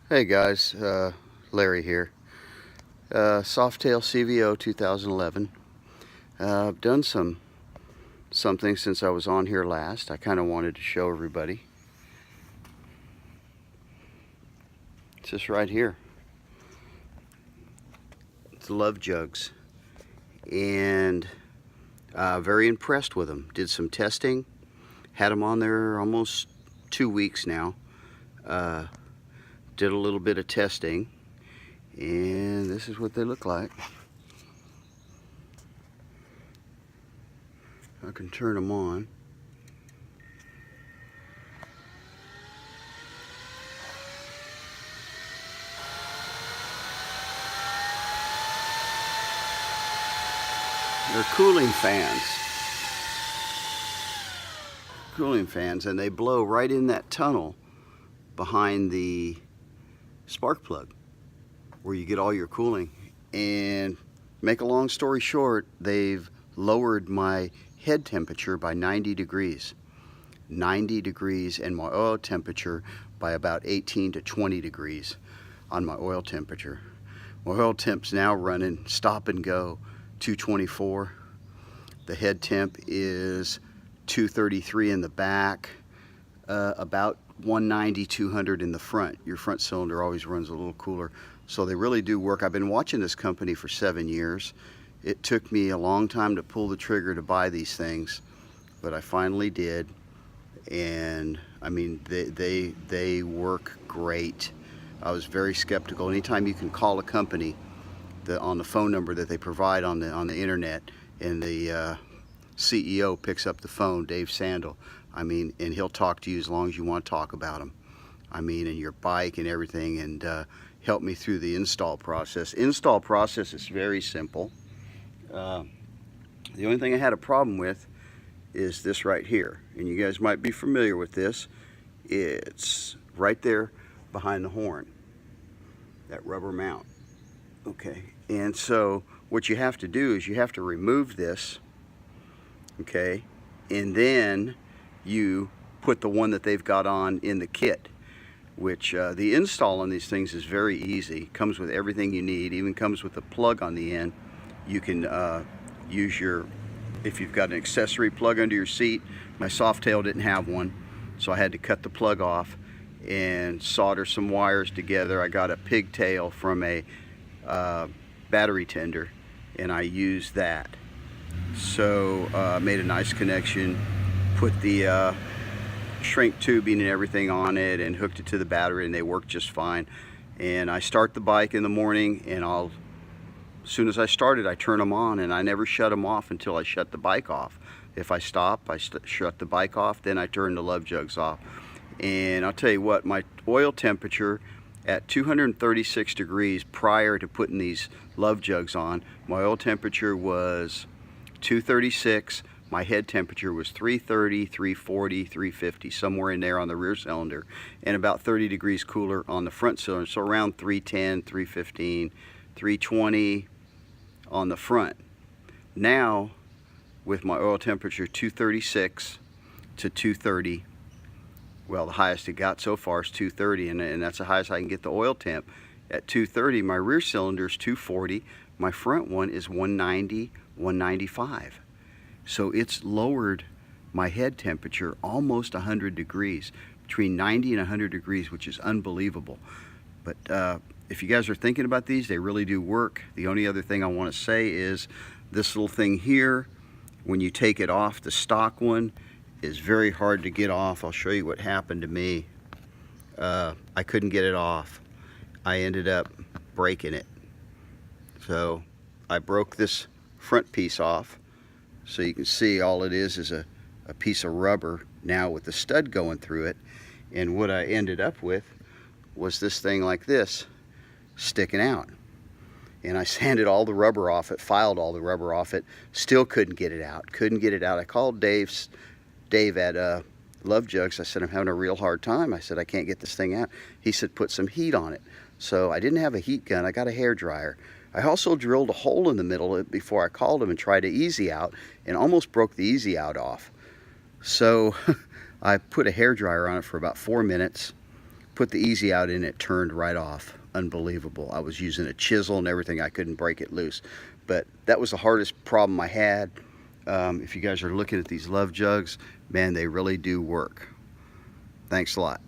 Hey guys, Larry here. Softail CVO 2011. I've done something since I was on here last. I kind of wanted to show everybody. It's this right here. It's Love Jugs, and very impressed with them. Did some testing. Had them on there almost 2 weeks now. Did a little bit of testing, and this is what they look like. I can turn them on. They're cooling fans, and they blow right in that tunnel behind the spark plug where you get all your cooling. And make a long story short, they've lowered my head temperature by 90 degrees, and my oil temperature by about 18 to 20 degrees on my oil temperature. My oil temp's now running stop and go 224. The head temp is 233 in the back, about 190, 200 in the front. Your front cylinder always runs a little cooler. So they really do work. I've been watching this company for 7 years. It took me a long time to pull the trigger to buy these things, but I finally did. And I mean, they work great. I was very skeptical. Anytime you can call a company on the phone number that they provide on the internet, and the CEO picks up the phone, Dave Sandel, I mean, and he'll talk to you as long as you want to talk about him. I mean, and your bike and everything, and help me through the install process. Install process is very simple. The only thing I had a problem with is this right here, and you guys might be familiar with this. It's right there behind the horn, that rubber mount. Okay, and so what you have to do is you have to remove this, okay, and then you put the one that they've got on in the kit, which the install on these things is very easy. Comes with everything you need, even comes with a plug on the end. You can use if you've got an accessory plug under your seat. My Softail didn't have one, so I had to cut the plug off and solder some wires together. I got a pigtail from a battery tender, and I used that. So made a nice connection, put the shrink tubing and everything on it, and hooked it to the battery, and they work just fine. And I start the bike in the morning, and as soon as I start it, I turn them on, and I never shut them off until I shut the bike off. If I stop, I shut the bike off, then I turn the Love Jugs off. And I'll tell you what, my oil temperature at 236 degrees prior to putting these Love Jugs on, my oil temperature was 236. My head temperature was 330, 340, 350, somewhere in there on the rear cylinder, and about 30 degrees cooler on the front cylinder, so around 310, 315, 320 on the front. Now, with my oil temperature 236 to 230, well, the highest it got so far is 230, and that's the highest I can get the oil temp. At 230, my rear cylinder is 240, my front one is 190, 195. So it's lowered my head temperature almost 100 degrees, between 90 and 100 degrees, which is unbelievable. But if you guys are thinking about these, they really do work. The only other thing I want to say is this little thing here, when you take it off, the stock one is very hard to get off. I'll show you what happened to me. I couldn't get it off. I ended up breaking it. So I broke this front piece off. So you can see all it is a piece of rubber now with the stud going through it. And what I ended up with was this thing like this sticking out. And I sanded all the rubber off it, filed all the rubber off it, still couldn't get it out. I called Dave at Love Jugs. I said, I'm having a real hard time. I said, I can't get this thing out. He said, put some heat on it. So I didn't have a heat gun. I got a hair dryer. I also drilled a hole in the middle before I called him and tried to easy out, and almost broke the easy out off. So I put a hair dryer on it for about 4 minutes, put the easy out in, it turned right off. Unbelievable. I was using a chisel and everything. I couldn't break it loose. But that was the hardest problem I had. If you guys are looking at these Love Jugs, man, they really do work. Thanks a lot.